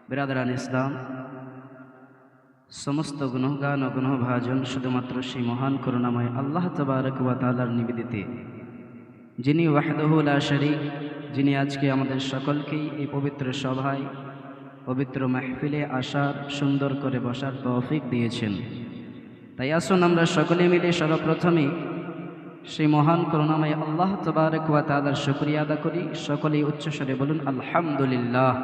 বিরাদরান ইসলাম, সমস্ত গুণগান ও গুণভাজন শুধুমাত্র সেই মহান করুণাময় আল্লাহ তাবারক ওয়া তাআলার নিবেদিতে, যিনি ওয়াহদাহু লা শারীক, যিনি আজকে আমাদের সকলকেই এই পবিত্র সভায় পবিত্র মাহফিলে আসার, সুন্দর করে বসার তৌফিক দিয়েছেন। তাই আসুন আমরা সকলে মিলে সর্বপ্রথমে সেই মহান করুণাময় আল্লাহ তাবারক ওয়া তাআলার শুকরিয়া আদা করি। সকলেই উচ্চস্বরে বলুন আলহামদুলিল্লাহ।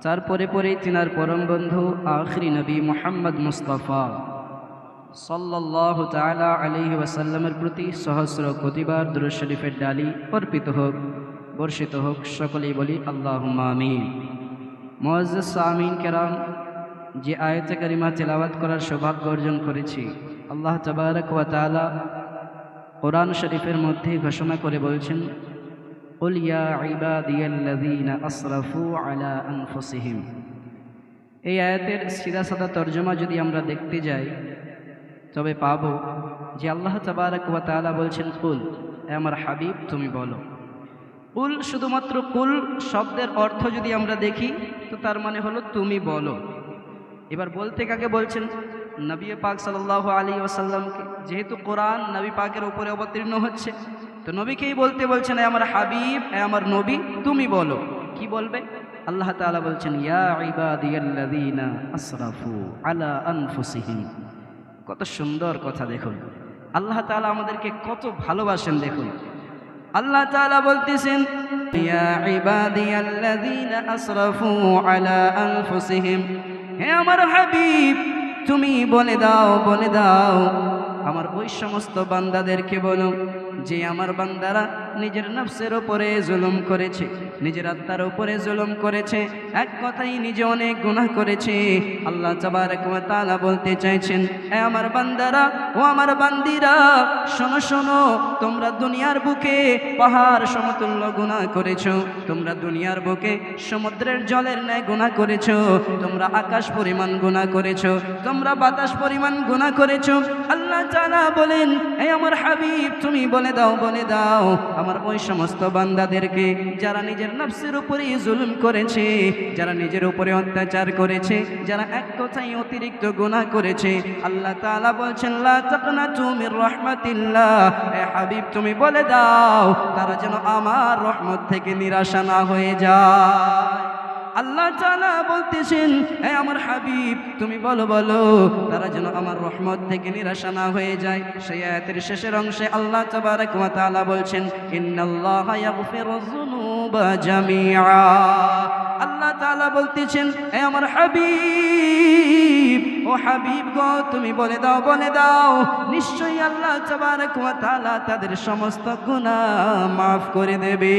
তারপরে তিনার পরম বন্ধু আখিরি নবী মুহাম্মদ মুস্তাফা সাল্লাল্লাহু তাআলা আলাইহি ওয়াসাল্লামের প্রতি সহস্র কোটিবার দুরূদ শরীফের ডালি অর্পিত হোক, বর্ষিত হোক। সকলেই বলি আল্লাহুম্মা আমিন। মুআজ্জাজ সামিন কেরাম, যে আয়াতে কারিমা তেলাওয়াত করার সৌভাগ্য অর্জন করেছি, আল্লাহ তাবারক ওয়া তাআলা কোরআন শরীফের মধ্যে ঘোষণা করে বলছেন, কুল ইয়া ইবাদিয়াল্লাযীনা আসরাফু আলা আনফুসিহিম। এই আয়াতের সিধা সাদা তর্জমা যদি আমরা দেখতে যাই, তবে পাব যে আল্লাহ তাবারক ওয়া তাআলা বলছেন, কুল, এ আমার হাবিব তুমি বলো। কুল, শুধুমাত্র কুল শব্দের অর্থ যদি আমরা দেখি, তো তার মানে হলো তুমি বলো। এবার বলতে কাকে বলছেন? নবী পাক সাল্লাল্লাহু আলাইহি ওয়াসাল্লামকে। যেহেতু কোরআন নবী পাকের উপরে অবতীর্ণ হচ্ছে, তো নবীকেই বলতে বলছেন, এ আমার হাবিব, এ আমার নবী, তুমি বলো। কি বলবে? আল্লাহ তাআলা বলছেন, ইয়া ইবাদিয়াল্লাযীনা আসরাফু আলা আনফুসিহিম। কত সুন্দর কথা! দেখুন আল্লাহ তাআলা আমাদেরকে কত ভালোবাসেন। দেখুন আল্লাহ তাআলা বলতেছেন, ইয়া ইবাদিয়াল্লাযীনা আসরাফু আলা আনফুসিহিম, হে আমার হাবিব তুমি বলে দাও, বলে দাও আমার ওই সমস্ত বান্দাদেরকে বলো যে আমার বান্দারা নিজের নফসের ওপরে জুলুম করেছে, নিজের আত্মার ওপরে জুলুম করেছে, এক কথাই নিজে অনেক গুনাহ করেছে। আল্লাহ তাবারক ওয়া তাআলা বলতে চাইছেন, এ আমার বান্দারা, ও আমার বান্দিরা, শোনো শোনো, তোমরা দুনিয়ার বুকে পাহাড় সমতুল্য গুনাহ করেছো, তোমরা দুনিয়ার বুকে সমুদ্রের জলের ন্যায় গুনাহ করেছো, তোমরা আকাশ পরিমাণ গুনাহ করেছো, তোমরা বাতাস পরিমাণ গুনাহ করেছো। আল্লাহ তাআলা বলেন, হে আমার হাবিব তুমি বলে দাও, বলে দাও আমার ওই সমস্ত বান্দাদেরকে যারা নিজের নফসের উপরে জুলুম করেছে, যারা নিজের উপরে অত্যাচার করেছে, যারা এক কথায় অতিরিক্ত গুনাহ করেছে। আল্লাহ তাআলা বলছেন, লা তাকনাতু মির রাহমাতিল্লাহ, হে হাবিব তুমি বলে দাও তারা যেন আমার রহমত থেকে নিরাশা না হয়ে যায়। আল্লাহ তাআলা বলতেছেন, হে আমার হাবিব তুমি বলো, বলো তারা যেন আমার রহমত থেকে নিরাশা না হয়ে যায়। সেই আয়াতের শেষের অংশে আল্লাহ তাবারক ওয়া তাআলা বলছেন, ইন্নাল্লাহা ইয়াগফিরুয যুনুবা জামিআ। আল্লাহ তাআলা বলতেছেন, হে আমার হাবিব, ও হাবিব গো তুমি বলে দাও, বলে দাও নিশ্চয়ই আল্লাহ তাবারক ওয়া তাআলা তাদের সমস্ত গুনাহ মাফ করে দেবে।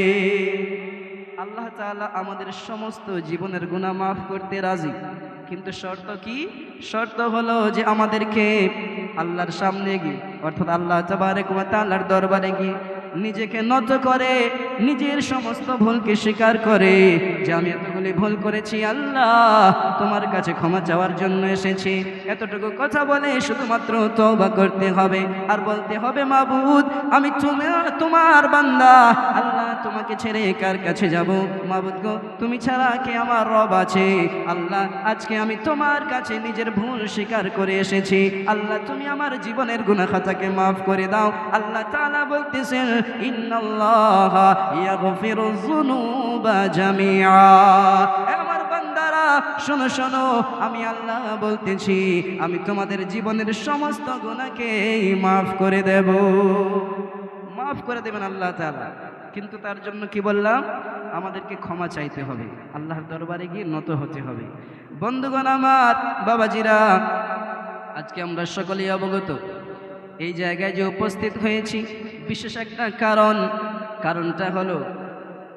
আল্লাহ তাআলা আমাদের সমস্ত জীবনের গুনাহ মাফ করতে রাজি, কিন্তু শর্ত কি? শর্ত হলো যে আমাদেরকে আল্লাহর সামনে গিয়ে, অর্থাৎ আল্লাহ তাবারক ওয়া তাআলার দরবারে গিয়ে নিজেকে নত করে, নিজের সমস্ত ভুলকে স্বীকার করে যে আমি এতগুলি ভুল করেছি, আল্লাহ তোমার কাছে ক্ষমা চাওয়ার জন্য এসেছি। এতটুকু কথা বলে শুধুমাত্র তওবা করতে হবে আর বলতে হবে, মাবুদ আমি তোমার বান্দা, আল্লাহ তোমাকে ছেড়ে কার কাছে যাব? মাবুদ গো তুমি ছাড়া কে আমার রব আছে? আল্লাহ আজকে আমি তোমার কাছে নিজের ভুল স্বীকার করে এসেছি, আল্লাহ তুমি আমার জীবনের গুনাহ খাতাকে মাফ করে দাও। আল্লাহ তাআলা বলতেছেন, ইন্নাল্লাহা ইয়াগফিরুয যুনুবা জামিআ। আমার বান্দারা শোনো শোনো, আমি আল্লাহ বলতেছি আমি তোমাদের জীবনের সমস্ত গুনাহকে মাফ করে দেব। মাফ করে দেবেন আল্লাহ তাআলা, কিন্তু তার জন্য কি বললাম? আমাদেরকে ক্ষমা চাইতে হবে, আল্লাহর দরবারে গিয়ে নত হতে হবে। বন্ধুগণ আমার, বাবাজিরা, আজকে আমরা সকলেই অবগত এই জায়গায় যে উপস্থিত হয়েছি বিশেষ একটা কারণটা হলো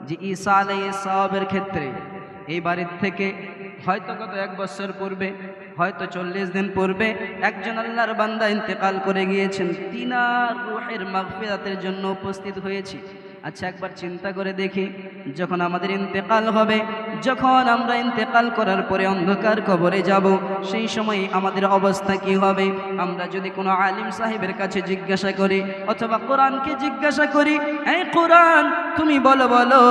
যে ঈসা আলাইহিস সালামের ক্ষেত্রে এই বাড়ির থেকে হয়তো গত 1 বছর পূর্বে, হয়তো 40 দিন পূর্বে একজন আল্লাহর বান্দা ইন্তেকাল করে গিয়েছেন। তিনার রূহের মাগফিরাতের জন্য উপস্থিত হয়েছি। আচ্ছা একবার চিন্তা করে দেখি, যখন আমাদের ইন্তেকাল হবে, যখন আমরা ইন্তেকাল করার পরে অন্ধকার কবরে যাব, সেই সময় আমাদের অবস্থা কি হবে? আমরা যদি কোনো আলিম সাহেবের কাছে জিজ্ঞাসা করি অথবা কোরআনকে জিজ্ঞাসা করি, এই কোরআন তুমি বলো বলো,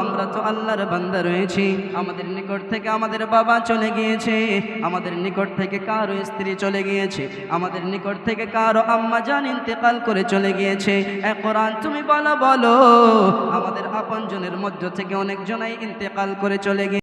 আমরা তো আল্লাহর বান্দা রয়েছি, আমাদের নিকট থেকে আমাদের বাবা চলে গিয়েছে, আমাদের নিকট থেকে কারো স্ত্রী চলে গিয়েছে, আমাদের নিকট থেকে কারো আম্মা জান ইন্তেকাল করে চলে গিয়েছে, এ কোরআন তুমি বলো বলো, আমাদের আপনজনের মধ্য থেকে অনেকজনাই ইন্তেকাল করে চলে গিয়েছে।